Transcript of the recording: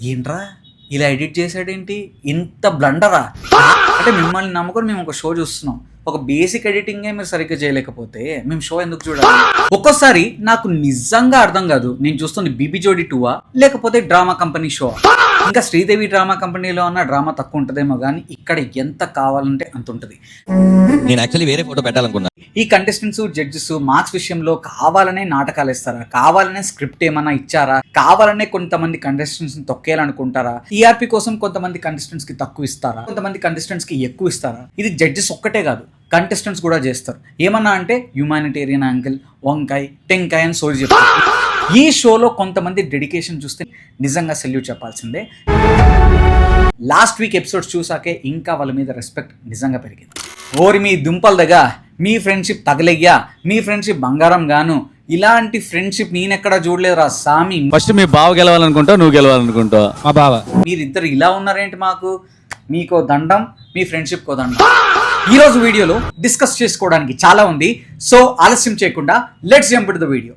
ఏంట్రా ఇలా ఎడిట్ చేసాడేంటి, ఇంత బ్లండరా అంటే మిమ్మల్ని నమ్ముకొని మేము ఒక షో చూస్తున్నాం. ఒక బేసిక్ ఎడిటింగే మీరు సరిగ్గా చేయలేకపోతే మేము షో ఎందుకు చూడాలి? ఒక్కోసారి నాకు నిజంగా అర్థం కాదు, నేను చూస్తుంది బీబీ జోడి 2 లేకపోతే డ్రామా కంపెనీ షో. ఇంకా శ్రీదేవి డ్రామా కంపెనీలో అన్న డ్రామా తక్కువ ఉంటుందేమో కానీ ఇక్కడ ఎంత కావాలంటే అంత ఉంటుంది. నేను యాక్చువల్లీ వేరే ఫోటో పెట్టాలనుకున్నా. ఈ కంటెస్టెంట్స్ జడ్జెస్ మార్క్స్ విషయంలో కావాలనే నాటకాలు ఇస్తారా, కావాలనే స్క్రిప్ట్ ఏమన్నా ఇచ్చారా, కావాలనే కొంతమంది కంటెస్టెంట్స్ తొక్కేయాలనుకుంటారా, టీఆర్పీ కోసం కొంతమంది కంటెస్టెంట్స్ కి తక్కువ ఇస్తారా, కొంతమంది కంటెస్టెంట్స్ కి ఎక్కువ ఇస్తారా? ఇది జడ్జెస్ ఒక్కటే కాదు, కంటెస్టెంట్స్ కూడా చేస్తారు. ఏమన్నా అంటే హ్యూమానిటేరియన్ యాంగిల్, వంకాయ్ టెంకాయ్ అని సోది చెప్తారు. ఈ షోలో కొంతమంది డెడికేషన్ చూస్తే నిజంగా సెల్యూట్ చెప్పాల్సిందే. లాస్ట్ వీక్ ఎపిసోడ్స్ చూసాకే ఇంకా వాళ్ళ మీద రెస్పెక్ట్ నిజంగా పెరిగింది. ఓరి మీ దుంపల దగ్గర మీ ఫ్రెండ్షిప్ తగలయ్యా, మీ ఫ్రెండ్షిప్ బంగారం గాను, ఇలాంటి ఫ్రెండ్షిప్ నేనెక్కడా చూడలేదురా సామి. ఫస్ట్ మీ బావ గెలవాలనుకుంటావు, నువ్వు గెలవాలనుకుంటావు. మా బావ మీరిద్దరు ఇలా ఉన్నారేంటి? మాకు మీకో దండం, మీ ఫ్రెండ్షిప్ కో దండం. ఈరోజు వీడియోలో డిస్కస్ చేసుకోవడానికి చాలా ఉంది. సో ఆలస్యం చేయకుండా let's jump to the video.